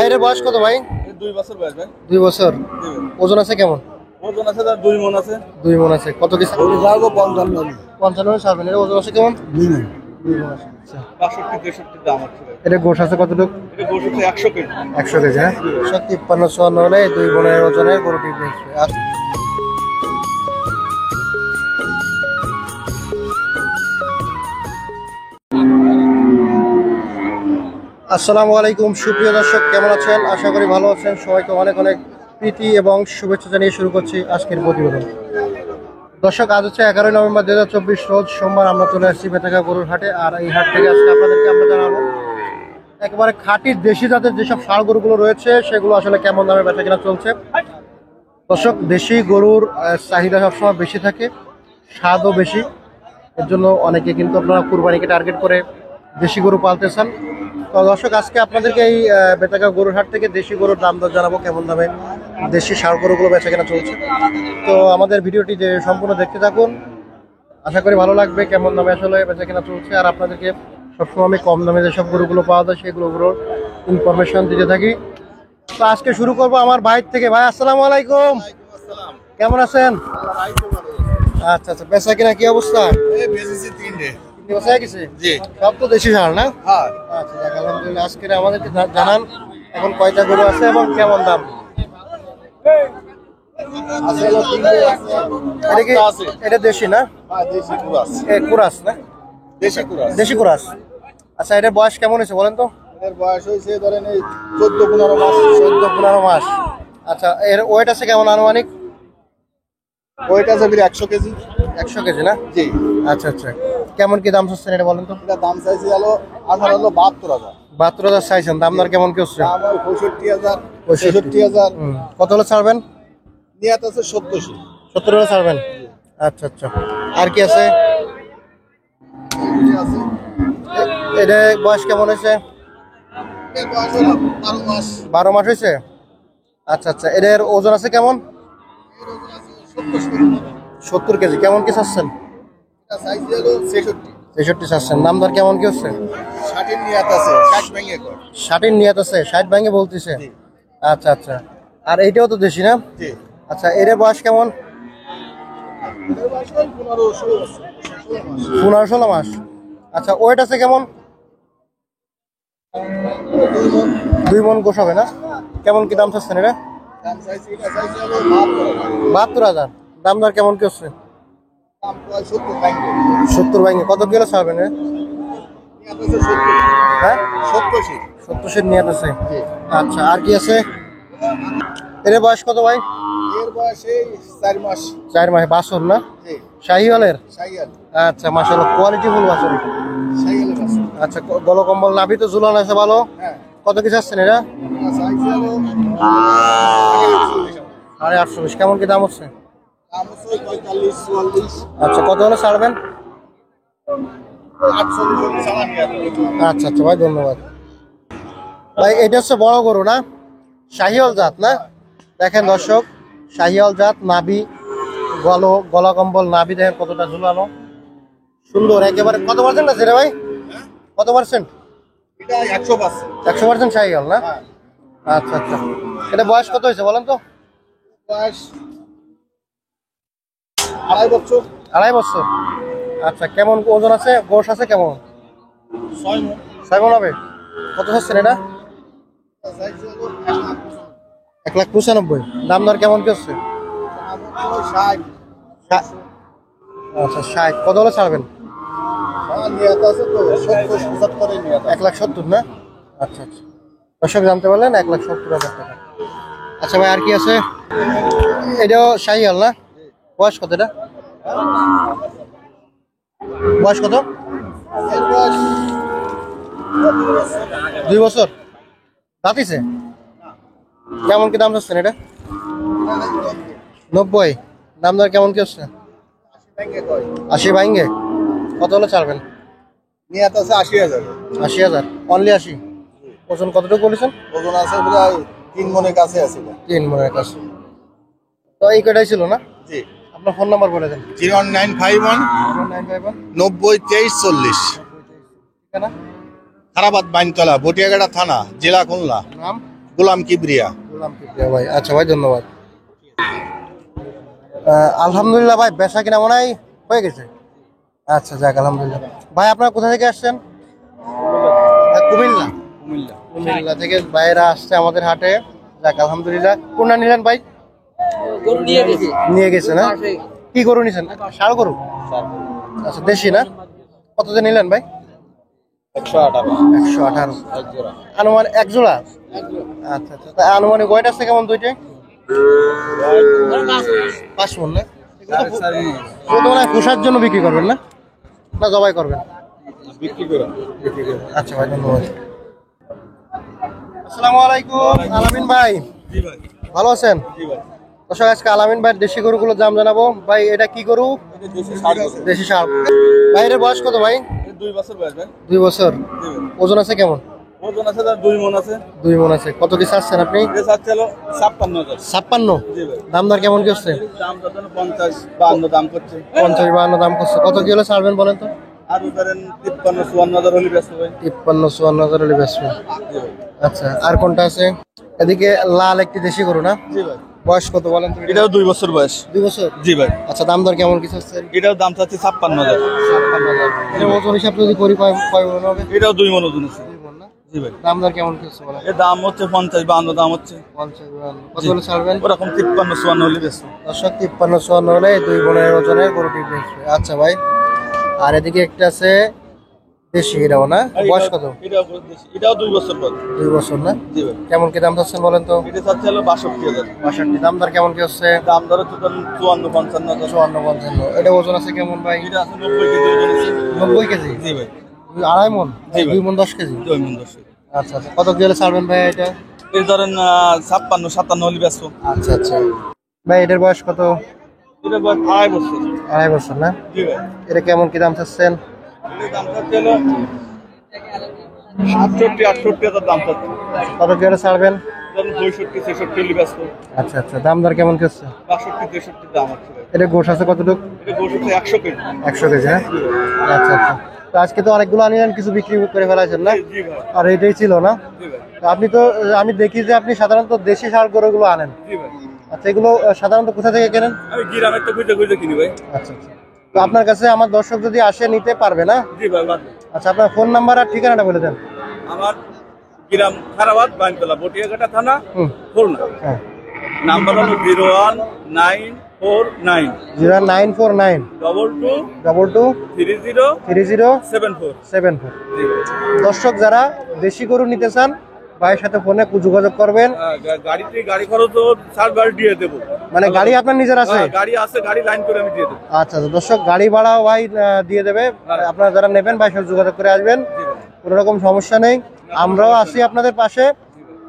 ভাইয়ের বয়স কত ভাই? 2 বছর বয়স ভাই। 2 বছর। ওজন আছে কেমন? ওজন আছে তার 2 মণ আছে। 2 মণ আছে। কত কি? যাবো 55। 55 ছাড়বেন। এর ওজন আছে কেমন? 2 মণ। 2 মণ আছে। আচ্ছা 65 63 দাম আছে। এটা গোশ আছে কতটুকু? এটা গোশ আছে 100 কেজি। 100 কেজি হ্যাঁ। 53 54 হলে 2 মণের ওজনে গরুটি বেচবে। আচ্ছা আসসালামু আলাইকুম সুপ্রিয় দর্শক, কেমন আছেন? আশা করি ভালো আছেন। সবাইকে অনেক অনেক প্রীতি এবং শুভেচ্ছা জানিয়ে শুরু করছি আজকের প্রতিবেদন। দর্শক, আজ হচ্ছে 11 নভেম্বর 2024 রোজ সোমবার। আমরা চলে আসছি বেতাগা গরুর হাটে। আর এই হাট থেকে আজকে আপনাদেরকে আমরা জানাবো একেবারে খাঁটি দেশি জাতের যেসব ষাঁড় গরুগুলো রয়েছে সেগুলো আসলে কেমন দামে বেচা কেনা চলছে। দর্শক, দেশি গরুর চাহিদা সবসময় বেশি থাকে, স্বাদও বেশি। এর জন্য অনেকে কিন্তু আপনারা কুরবানিকে টার্গেট করে দেশি গরু পালতে চান। তো দর্শক, আজকে আপনাদেরকে এই বেতাগা গরুর হাট থেকে দেশি গরুর দাম দর জানাবো, কেমন দামে দেশি ষাঁড় গরুগুলো বেচা কেনা চলছে। তো আমাদের ভিডিওটি যে সম্পূর্ণ দেখতে থাকুন, আশা করি ভালো লাগবে কেমন দামে আসলে বেচা কেনা চলছে। আর আপনাদেরকে সবসময় আমি কম দামে যেসব গরুগুলো পাওয়া যায় সেগুলোর ইনফরমেশন দিতে থাকি। তো আজকে শুরু করব আমার ভাই থেকে। ভাই আসসালামু আলাইকুম, কেমন আছেন? আচ্ছা আচ্ছা, বেচা কিনা কি অবস্থা? সব তো দেশি ষাঁড় না? আচ্ছা, আলহামদুলিল্লাহ। আজকে আমাদেরকে জানান এখন কয়টা গরু আছে এবং কেমন দাম? এটা দেশি না? কুরাস না? দেশি কুরাস। আচ্ছা, এটার বয়স কেমন হয়েছে বলেন তো? এর বয়স হয়েছে ধরেন এই 14-15 মাস। 14-15 মাস। আচ্ছা, এর ওয়েট আছে কেমন আনুমানিক? ওইটা আছে 100 কেজি। 100 কেজি না? জি। আচ্ছা আচ্ছা, কেমন কি দাম চাচ্ছেন এটা বলেন তো? এটা দাম চাইছি হলো 72,000। 72,000 চাইছেন। দাম দর কেমন কি হচ্ছে? দাম 65,000, 66,000। কত হলে ছাড়বেন? নিয়াত আছে 70। 70 হলে ছাড়বেন। আচ্ছা আচ্ছা, আর কি আছে? এটা বয়স কেমন হয়েছে? এর বয়স হলো 12 মাস। 12 মাস হয়েছে। আচ্ছা আচ্ছা, এদের ওজন আছে কেমন? 70 কেজি। কেমন কি চাচ্ছেন? এটা চাইছি হলো 66। 63 চাচ্ছেন। দাম দর কেমন কি হচ্ছে? 60 নিয়াত আছে, 60 ভেঙে কর। 60 নিয়ত আছে, 60 ভাঙে বলতেছে। আচ্ছা আচ্ছা, আর এইটাও তো দেশি না? জি। আচ্ছা, এর বয়স কেমন? এর বয়স 15-16 মাস। 15-16 মাস। আচ্ছা, ওয়েট আছে কেমন? 2 মণ গোশ হবে না? কেমন কি দাম চাচ্ছেন এটা? দাম চাইছি, এটা চাইছি হলো 72,000। 72,000। দাম দর কেমন কি হচ্ছে? দাম প্রায় 70 ভেঙে। 70 ভাঙে। কত কিলো ছাড়বেন? নিয়াত আছে 70। হ্যাঁ, 70। 70 নিয়ত আছে। আচ্ছা, আর কি আছে? এর বয়স কত ভাই? এর বয়স এই 4 মাস। 4 মাস। বাছুর না? জি। শাহিওয়ালের? শাইয়াল। আচ্ছা, মাশাআল্লাহ, কোয়ালিটি ফুল বাছুর। শাইয়ালের বাচ্চা। আচ্ছা, গলকম্বল নাভি তো ঝুলানো আছে ভালো। হ্যাঁ। কত কি চাচ্ছেন এটা? চাইছি হলো 850। কেমন কি দাম হচ্ছে? দাম হচ্ছে 45-44। আচ্ছা, কত হলে ছাড়বেন? 48 ছাড়া নিয়াত। আচ্ছা আচ্ছা ভাই, ধন্যবাদ ভাই। এটা হচ্ছে বড় গরু না? শাহিওয়াল জাত না? দেখেন দর্শক, শাহিওয়াল জাত। নাভি গলা কম্বল নাভি দেখেন কতটা ঝুলানো, সুন্দর একেবারে। কত পার্সেন্ট আছে রে ভাই? কত পার্সেন্ট? এটা 100%। 100% শাহিওয়াল না? আচ্ছা আচ্ছা, এটা বয়স কত হয়েছে বলেন তো? বয়স 2.5 বছর। 2.5 বছর। আচ্ছা, কেমন ওজন আছে? গোশ আছে কেমন? 6 মণ। 6 মণ হবে। কত চাচ্ছেন এটা? চাইছি হলো 1,95,000। দাম দর কেমন কি হচ্ছে? 60। আচ্ছা, 60। কত হলে ছাড়বেন? নিয়াত আছে তো 70-75 নিয়াত। 1,70,000 না? আচ্ছা আচ্ছা, দর্শক জানতে পারলেন 1,70,000 টাকা। আচ্ছা ভাই, আর কি আছে? এটাও শাহিওয়াল না? বয়স কত এটা? বয়স কত? এর বয়স 2 বছর। দাঁতিছে? কেমন কি দাম চাচ্ছেন এটা? 90। দাম দর কেমন কি হচ্ছে? 80 ভাঙ্গে। কত হলে ছাড়বেন? নিয়াত আছে 80,000। 80,000। অনলি 80। ওজন কতটুকু বলেছেন? ওজন আছে প্রায় 3 মণের কাছে আছে। 3 মণের কাছে। তো এই কটাই ছিল না? জি। আপনার ফোন নাম্বার বলে দেন। 01951 951 90-23-40। ঠিকানা? খারাবাদ বাইনতলা, বটিয়াঘাটা থানা, জেলা খুলনা। নাম? গোলাম কিবরিয়া। গোলাম কিবরিয়া ভাই। আচ্ছা ভাই, ধন্যবাদ। আলহামদুলিল্লাহ ভাই, বেচা কিনা মনে হয় হয়ে গেছে। আচ্ছা যাক, আলহামদুলিল্লাহ। ভাই আপনারা কোথা থেকে আসছেন? কুমিল্লা। কুমিল্লা থেকে ভাইয়েরা আসছে আমাদের হাটে। যাক আলহামদুলিল্লাহ। কোনটা নিলেন ভাই? নিয়ে গেছে না? কি গরু নিছেন? ষাঁড় গরু। আচ্ছা, দেশি না? কত দিয়ে নিলেন ভাই? 118। আনুমানিক এক জোড়া। আচ্ছা আচ্ছা, তা আনুমানিক ওয়েট আছে কেমন দুইটাই? 5 মণ না? এগুলো তো মনে হয় পোষার জন্য বিক্রি করবেন না, না জবাই করবেন? বিক্রি করবেন। আচ্ছা ভাই, ধন্যবাদ। আসসালামু আলাইকুম আলামিন ভাই। জি ভাই। ভালো আছেন? জি ভাই। দর্শক, আজকে আলামিন ভাই দেশি গরুগুলোর দাম জানাবো। ভাই এটা কি গরু? দেশি ষাঁড়। ভাই এর বয়স কত ভাই? 2 বছর বয়স ভাই। 2 বছর। জি ভাই। ওজন আছে কেমন? ওজন আছে তার 2 মণ আছে। 2 মণ আছে। কত কি চাচ্ছেন আপনি? এটা চাচ্ছে হলো 56,000। 56। জি ভাই। দাম দর কেমন কি হচ্ছে? দাম কত? 50-52 দাম করছে। 50-52 দাম করছে। কত কি হলে ছাড়বেন বলেন তো? আর ধরেন 53-54 হলে ব্যস্ত ভাই। 53-54 হলে বেচবেন। জি ভাই। আচ্ছা, আর কোনটা আছে? এদিকে লাল একটি দেশি গরু না? জি ভাই। বয়স কত বলেন তো? এটাও 2 বছর বয়স। 2 বছর। জি ভাই। আচ্ছা, দাম দর কেমন কিছু হচ্ছে? এটাও দাম চাচ্ছে 56,000। 56,000। এটা ওজন হিসাব যদি করি কয় মণ হবে? এটাও 2 মণ ওজন আছে। 2 মণ না? জি ভাই। দাম দর কেমন কি হচ্ছে বলেন? এর দাম হচ্ছে 50-52 দাম হচ্ছে। 50-52 কত হলে ছাড়বেন? ওরকম 53-54 হলে ব্যস্ত। দর্শক, 53-54 হলে 2 মণের ওজনের গরুটি বেচবে। আচ্ছা ভাই, আর এদিকে একটা আছে দেশি, এটাও না? বয়স কত? এটাও 2 বছর বয়স। 2 বছর না? জি ভাই। কেমন কি দাম চাচ্ছেন বলেন তো? এটা চাচ্ছে হলো 62,000। 62। দাম দর কেমন কি হচ্ছে? দাম ধরো তো 54-55। 54-55। এটা ওজন আছে কেমন ভাই? এটা আছে 90 কেজি ওজন আছে। 90 কেজি। জি ভাই। 2.5 মণ? জি ভাই। 2 মণ 10 কেজি। 2 মণ 10। আচ্ছা আচ্ছা, কত কি হলে ছাড়বেন ভাই এটা? এর ধরেন 56-57 হলে ব্যস্ত। আচ্ছা আচ্ছা ভাই, এটার বয়স কত? এটা বয়স 2.5 বছর। 2.5 বছর না? জি ভাই। এটা কেমন কি দাম চাচ্ছেন? এর দাম চাচ্ছে হলো 67-68 দাম চাচ্ছে। কত কি হলে ছাড়বেন? ধরেন 65-66 হলে ব্যস্ত। আচ্ছা আচ্ছা, দাম দর কেমন কি হচ্ছে? 62-63 দাম হচ্ছে ভাই। এটা গোশ আছে কতটুকু? এটা গোশ হচ্ছে 100 কেজি। 100 কেজি হ্যাঁ? আচ্ছা আচ্ছা, তো আজকে তো অনেকগুলো আনিলেন, কিছু বিক্রি করে ফেলাইছেন না? জি ভাই। আর এটাই ছিল না? জি ভাই। তো আপনি তো, আমি দেখি যে আপনি সাধারণত দেশি ষাঁড় গরুগুলো আনেন। জি ভাই। আচ্ছা, এগুলো সাধারণত কোথা থেকে কেনেন? আমি গ্রামের তো খুঁজে কিনি ভাই। আচ্ছা আচ্ছা, তো আপনার কাছে আমার দর্শক যদি আসে নিতে পারবে না? জি ভাই। আচ্ছা, আপনার ফোন নাম্বার আর ঠিকানাটা বলে দেন। আমার গ্রাম খারাবাদ বাইনতলা বটিয়াঘাটা থানা হুম। খুলনা। হ্যাঁ। নাম্বার হলো 01949 0949 22 22 30 30 74। 74। দর্শক যারা দেশি গরু নিতে চান, ভাইয়ের সাথে ফোনে যোগাযোগ করবেন। গাড়ি খরচ তো সার গাড়ি দিয়ে দেবো। মানে গাড়ি আপনার নিজের আছে? গাড়ি আছে, গাড়ি লাইন করে আমি দিয়ে দেবো। আচ্ছা আচ্ছা, দর্শক গাড়ি ভাড়াও ভাই দিয়ে দেবে। আপনারা যারা নেবেন ভাইয়ের সাথে যোগাযোগ করে আসবেন, কোনো রকম সমস্যা নেই। আমরাও আছি আপনাদের পাশে,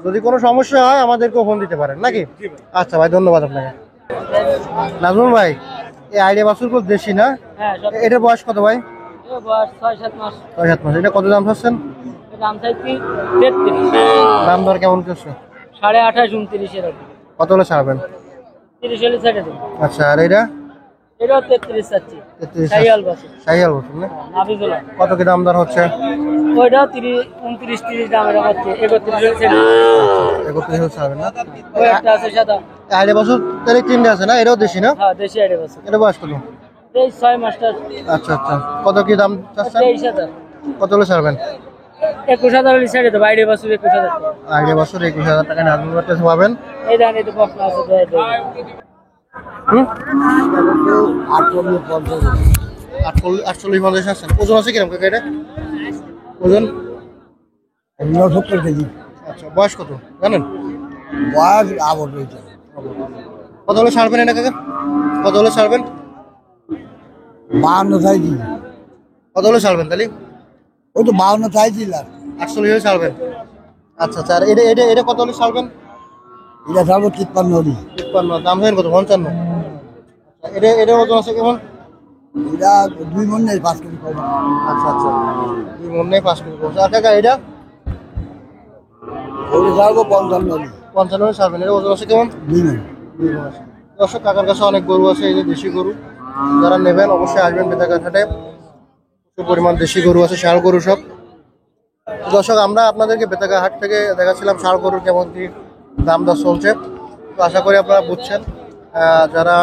যদি কোনো সমস্যা হয় আমাদেরকেও ফোন দিতে পারেন নাকি? আচ্ছা ভাই, ধন্যবাদ আপনাকে। নাজমুল ভাই, এই আইডিয়া বাছুরগুলো দেশি না? হ্যাঁ, সব এটার বয়স কত ভাই? বয়স 6-7 মাস। 6-7 মাস। এটা কত দাম চাচ্ছেন? দাম চাইছি 33, দাম দর কেমন করছে? 28.5, 29 এরকম। কত হলে ছাড়বেন? 30 হলে ছেড়ে দেবো। আচ্ছা, আর এটা? এটাও 33 চাচ্ছি। 33। শাহিয়াল বাছুর। শাহিয়াল বাছুর না? নাভিজোলা। কত কি দাম দর হচ্ছে? ওইটাও 29-30 দাম এরকম হচ্ছে। 31 হলে ছেড়ে দেবো। 31 হলে ছাড়বেন না? ওই একটা আছে সাদা। আইডিয়া বাছুর তাহলে 3টে আছে না? এটাও দেশি না? হ্যাঁ, দেশি আইডে বাছুর। এটা বয়স কত? 6 মাসটা। আচ্ছা আচ্ছা, কত কি দাম চাচ্ছেন? 23,000। কত হলে ছাড়বেন? 21,000 হলে ছেড়ে দেবো। আইডে বাছুর 21,000 টাকা। আইডিয়া বাছুর 21,000 টাকা নাজমুল কাছে পাবেন। এই দান, এই তো বকনা আছে। দেয়। 48-50 আছেন। ওজন আছে কিরকম কাকা এটা? ওজন 69 কেজি। আচ্ছা, বয়স কত জানেন? বয়স আবর রয়েছে। কত হলে ছাড়বেন এটা কাকা? কত হলে ছাড়বেন? 52 চাইছি। কত হলে ছাড়বেন তাহলে? ওই তো 52 চাইছিলাম। 48 হলে ছাড়বেন। আচ্ছা আচ্ছা, আর এটা এটা এটা কত হলে ছাড়বেন? এটা ছাড়বো 53 হলি। 53। দাম ধরেন কত? 55। এটা এটা ওজন আছে কেমন? এটা 2 মণ নেই, 5 কেজি কম। আচ্ছা আচ্ছা, 2 মণ নেই, 5 কেজি কমছে। আর কাকা এটা? ওটা ছাড়বো 55 হলি। 55 হলে ছাড়বেন। এটা ওজন আছে কেমন? 2 মণ। 2 মণ আছে। দর্শক, কাকার কাছে অনেক গরু আছে, এই যে দেশি গরু। যারা নেবেন অবশ্যই আসবেন বেতাঘাট হাটে। প্রচুর পরিমাণ দেশি গরু আছে, ষাঁড় গরু সব। দর্শক আমরা আপনাদেরকে বেতাগা হাট থেকে দেখাচ্ছিলাম ষাঁড় গরুর কেমন কি দাম দর চলছে। তো আশা করি আপনারা বুঝছেন। যারা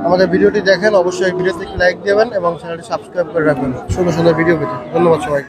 আমাদের ভিডিওটি দেখেন অবশ্যই ভিডিওতে লাইক দেবেন এবং চ্যানেলটি সাবস্ক্রাইব করে রাখবেন সুন্দর সুন্দর ভিডিও পেতে। ধন্যবাদ সবাই।